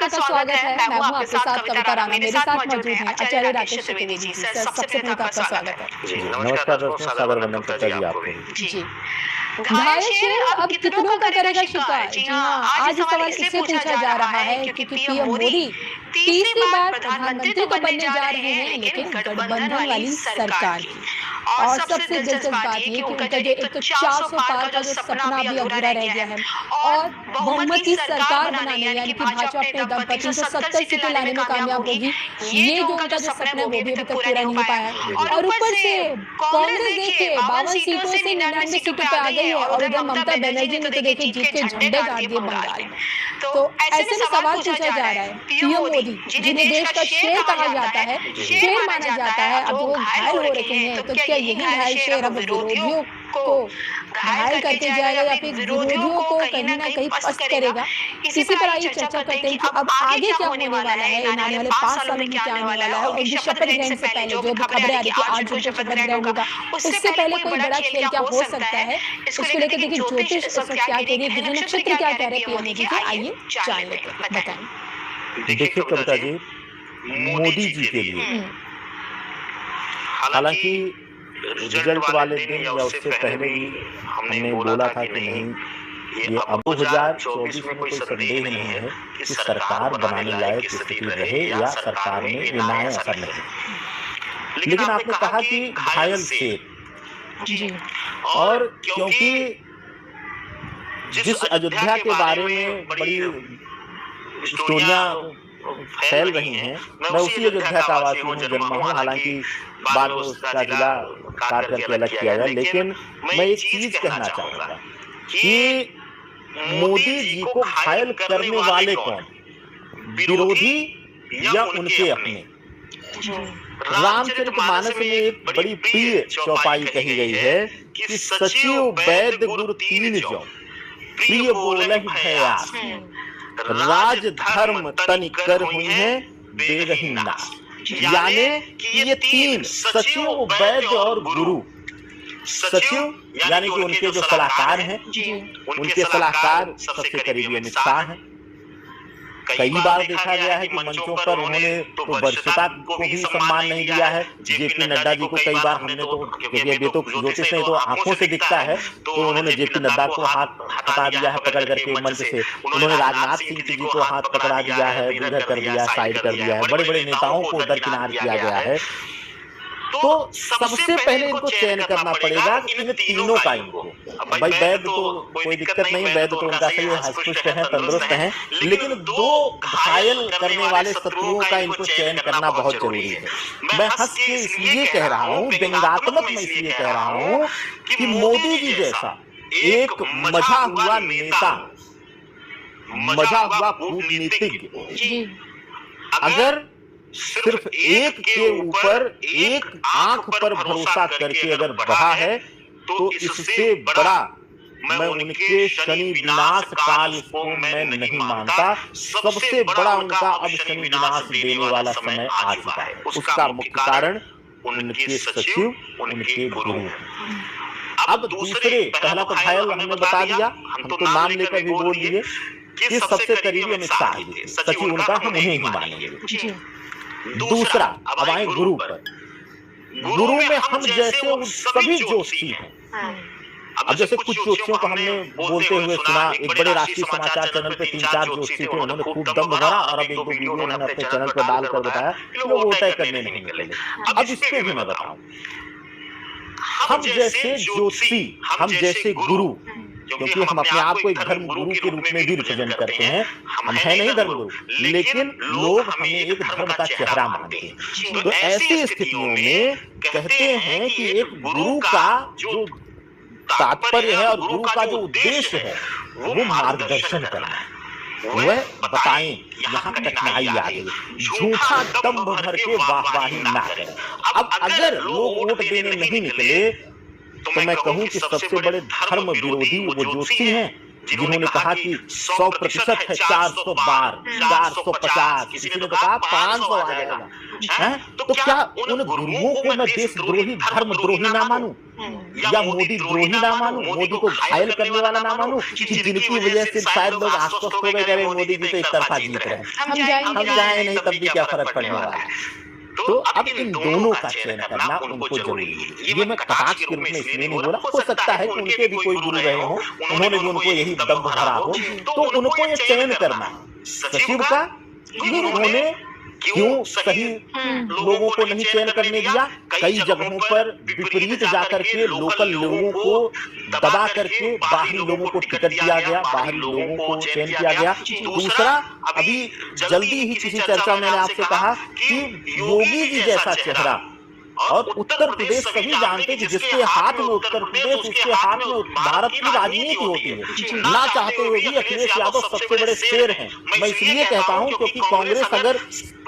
आपका स्वागत है। मैं हूँ आपके साथ कविता राणा। मेरे साथ मौजूद हैं आचार्य राकेश चतुर्वेदी जी। सर, सबसे पहले तो आपका स्वागत है। जी, नमस्कार दर्शकों, सादर वंदन कविता जी आपको भी। जी। घायल शेर अब कितनों का करेगा शिकार? जी हाँ, आज ये सवाल इसलिए पूछा जा रहा है क्योंकि पीएम मोदी तीसरी बार प्रधानमंत्री तो बनने जा रहे हैं, लेकिन गठबंधन वाली सरकार की। और सबसे दिलचस्प बात ये कि उनका जो एक तो 400 पार का जो सपना अभी अधूरा रह गया है और बहुमत की सरकार बनाने यानी कि भाजपा अपने दम पर 370 सीटें लाने में कामयाब होगी, ये जो उनका जो सपना है वो भी अभी तक पूरा नहीं हो पाया है। और ऊपर से कांग्रेस देखिए 52 सीटों से 99 सीटों पे आ गई है और उधर ममता बनर्जी ने तो देखिए जीत के झंडे गाड़ दिए बंगाल में। तो ऐसे में सवाल पूछा जा रहा है, पीएम मोदी जिन्हें देश का शेर कहा जाता है, शेर माना जाता है, अब वो घायल हो रखे हैं, तो क्या यही घायल शेर अब विरोधियों को घायल करके जाएगा या फिर विरोधियों को कहीं ना कहीं पस्त करेगा? इसी पर आइए चर्चा करते हैं कि अब आगे क्या होने वाला है, इन आने वाले 5 सालों में क्या होने वाला है। और ये शपथ ग्रहण से पहले जो भी खबरें आ रही थी आज जो शपथ ग्रहण होगा, उससे पहले कोई बड़ा खेल क्या हो सकता है, उसको लेकर देखिए ज्योतिष इस वक्त क्या कह रही है, ग्रह नक्षत्र क्या कह रहे हैं पीएम मोदी के, आइए जान लेते हैं। बताएं। देखिए कविता जी, मोदी जी के लिए हालांकि रिजल्ट वाले दिन या उससे पहले भी हमने बोला था कि नहीं, ये अब 2024 में कोई संदेह नहीं है कि सरकार बनाने लायक स्थिति रहे या सरकार में निर्णय असर नहीं। लेकिन आपने कहा कि घायल शेर, और क्योंकि जिस अयोध्या के बारे में बड़ी स्टोरियां फैल रही हैं, मैं उसी अयोध्या का वासी हूँ, जन्मा हूँ। हालांकि बाद में उसका जिला काट करके अलग किया गया, लेकिन मैं एक चीज कहना चाहूंगा कि मोदी जी को घायल करने वाले कौन, विरोधी या उनके अपने? रामचरितमानस में एक बड़ी प्रिय चौपाई कही गई है कि सचिव वैद्य गुरु तीन जौ, प्रिय बोलहि भयास, राज धर्म तनि कर हुई है बेरही नाश। यानी कि ये तीन, सचिव वैद्य और गुरु, सचिव यानी कि उनके जो सलाहकार हैं, उनके सलाहकार सबसे करीबी अमित शाह हैं। कई बार देखा गया है कि मंचों पर उन्होंने तो वरिष्ठता को भी सम्मान नहीं दिया है। जेपी नड्डा जी को कई बार हमने तो, क्योंकि ये तो ज्योतिष नहीं तो आंखों से दिखता है, तो उन्होंने जेपी नड्डा को हाथ हटा दिया है पकड़ करके मंच से। उन्होंने राजनाथ सिंह जी को हाथ पकड़ा दिया है, इधर कर दिया, साइड कर दिया है। बड़े बड़े नेताओं को दरकिनार किया गया है। तो सबसे पहले इनको चयन करना पड़ेगा कि इन तीनों का इनको, भाई वैद्य तो कोई दिक्कत नहीं, वैद्य तो उनका सही है, हष्टपुष्ट है, तंदुरुस्त हैं, लेकिन दो घायल करने वाले शत्रुओं का इनको चयन करना बहुत जरूरी है। मैं हंस के इसलिए कह रहा हूँ, व्यंग्यात्मक मैं इसलिए कह रहा हूँ कि मोदी जी जैसा एक मजा हुआ नेता, मजा हुआ कूटनीतिज्ञ अगर सिर्फ एक के ऊपर एक आंख पर भरोसा करके अगर बढ़ा है, तो इससे बड़ा मैं उनके शनि विनाश काल को मैं नहीं मानता। सबसे बड़ा उनका अब शनि विनाश देने वाला समय आ चुका है। उसका मुख्य कारण उनके सचिव, उनके गुरु। अब दूसरे, पहला तो घायल हमने बता दिया, हम तो नाम लेकर भी बोल दिए कि सबसे करीबी अमित शाह जी, सचिव उनका हम उन्हें ही मानेंगे। दूसरा, अब आए गुरु पर। गुरु में हम जैसे सभी ज्योतिषी हैं। अब जैसे कुछ ज्योतिषियों को हमने बोलते हुए सुना, एक बड़े राष्ट्रीय समाचार चैनल पे 3-4 ज्योतिषी थे, उन्होंने खूब दम भरा और अब एक दो वीडियो उन्होंने अपने चैनल पर डालकर बताया कि लोग वो तय करने नहीं निकले। अब इस पे भी मैं बताऊं, हम जैसे ज्योतिषी, हम जैसे गुरु, क्योंकि हम अपने आप को एक धर्म गुरु के रूप में भी रिप्रेजेंट करते हैं, हम है नहीं धर्म गुरु, लेकिन लोग हमें एक धर्म का चेहरा मानते हैं। तो ऐसी स्थितियों में कहते हैं कि एक गुरु का जो तात्पर्य है और गुरु का जो उद्देश्य है वो मार्गदर्शन करना है। वह बताएं यहाँ कठिनाई आ गई, झूठा दंभ भर के वाहवाही ना करें। अब अगर लोग वोट देने नहीं निकले तो मैं कहूं कि सबसे बड़े धर्म विरोधी वो ज्योतिषी हैं जिन्होंने कहा कि 100% है 400 बार, 450, किसी ने तो कहा 500 आ जाएगा। हैं? तो क्या उन गुरुओं को मैं देशद्रोही, धर्मद्रोही ना मानूं? या मोदी द्रोही ना मानूं? मोदी को घायल करने वाला ना मानूं कि जिनकी वजह से शायद लोग आश्वस्त हो गए, अरे मोदी जी तो एक तरफा जीत रहे हैं, हम जाए नहीं तब भी क्या फर्क पड़ने वाला है। तो अब इन दोनों का चयन करना उनको जरूरी है। ये मैं कटाक्ष के रूप में इसलिए नहीं बोला, हो सकता है कि उनके भी कोई गुरु रहे हो, उन्होंने भी उनको यही दम्भ भरा हो, तो उनको ये चयन करना है सचिव का कि उन्होंने क्यों सही लोगों को नहीं चयन करने दिया। कई जगहों पर विपरीत जाकर के लोकल लोगों को दबा करके बाहरी लोगों को टिकट दिया गया, बाहरी लोगों को चयन किया गया। दूसरा, अभी जल्दी ही किसी चर्चा में मैंने आपसे कहा कि योगी जी जैसा चेहरा, और उत्तर प्रदेश सभी जानते कि जिसके हाथ में उत्तर प्रदेश, उसके हाथ में भारत की राजनीति होती है। ना चाहते हुए भी अखिलेश यादव सबसे बड़े शेर हैं। मैं इसलिए कहता हूं क्योंकि कांग्रेस अगर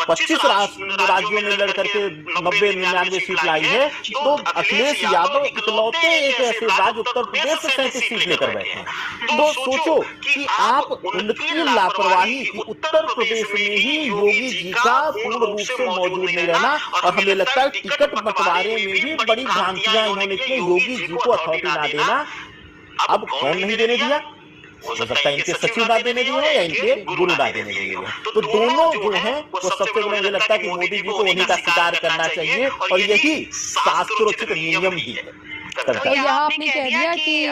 25 राज्यों में लड़ करके 90-99 सीट लाई है, तो अखिलेश यादव इकलौते एक ऐसे राज्य उत्तर प्रदेश से 37 सीट लेकर बैठे हैं। तो सोचो कि आप उनकी लापरवाही कि उत्तर प्रदेश में ही योगी जी का पूर्ण रूप से मौजूद नहीं रहना, और हमें लगता है टिकट बंटवारे में भी बड़ी भ्रांतियां इन्होंने की, योगी जी को अथॉरिटी ना देना। अब कौन नहीं देने दिया? हो सकता है इनके सचिव ना देने दिए या इनके गुरु ना देने दिए। तो दोनों जो हैं वो सबसे बड़ा मुझे लगता है कि मोदी जी को उन्हीं का स्वीकार करना चाहिए, और यही शास्त्रोचित नियम भी है। तो यहाँ आपने कह दिया कि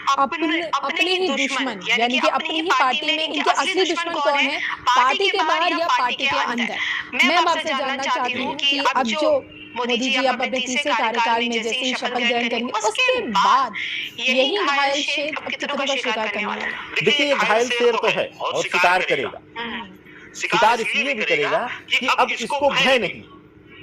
अपने ही दुश्मन, यानी कि अपनी ही पार्टी में इनके असली दुश्मन कौन है, पार्टी के बाहर या पार्टी के अंदर। मैं आपसे जानना चाहती हूँ कि अब जो मोदी जी अब अपने तीसरे कार्यकाल में जैसे ही शपथ ग्रहण करेंगे, उसके बाद यही घायल शेर अब कितनों का शिकार करने वाला है? देखिए, घायल शेर तो है और शिकार करेगा। शिकार इसलिए भी करेगा कि अब इसको भय नहीं।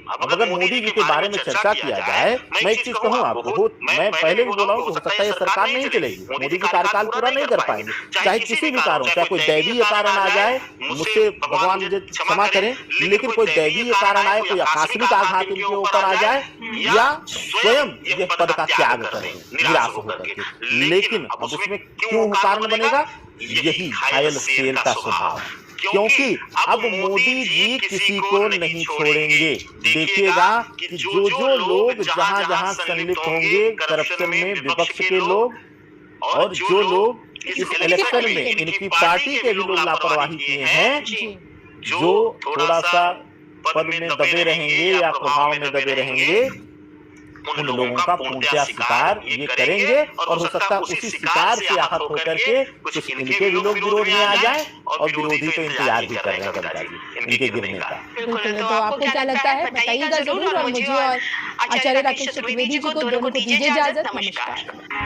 अब अगर मोदी जी के बारे में चर्चा किया जाए, मैं एक चीज कहूँ आपको, मैं पहले भी बोला हूँ, हो सकता है ये सरकार नहीं चलेगी, मोदी जी कार्यकाल पूरा नहीं कर पाएंगे, चाहे किसी भी कारण, चाहे कोई दैवीय कारण आ जाए, मुझसे भगवान मुझे क्षमा करें, लेकिन कोई दैवीय कारण आए, कोई आकस्मिक आघात इनके ऊपर आ जाए, या स्वयं ये पद का त्याग करें निराश होकर के, लेकिन अब उसमें क्यों कारण बनेगा? यही घायल शेर का स्वभाव, क्योंकि अब मोदी जी किसी को नहीं छोड़ेंगे। देखिएगा कि जो जो लोग जहां जहां सम्मिलित होंगे करप्शन में, विपक्ष के लोग, और जो लोग इस इलेक्शन में इनकी पार्टी के भी लोग लापरवाही किए हैं, जो थोड़ा सा पद में दबे रहेंगे या प्रभाव में दबे रहेंगे, उन लोगों का पूर्णतः शिकार ये करेंगे, और हो सकता है उसी शिकार से आहत होकर के कुछ इनके भी लोग विरोध में आ जाए, और विरोधी तो इंतजार भी कर रहे हैं जनता जी इनके गिरने का। बिल्कुल, तो आपको क्या लगता है बताइएगा जरूर, और मुझे और आचार्य राकेश चतुर्वेदी जी को दोनों को दीजिए इजाजत। नमस्कार।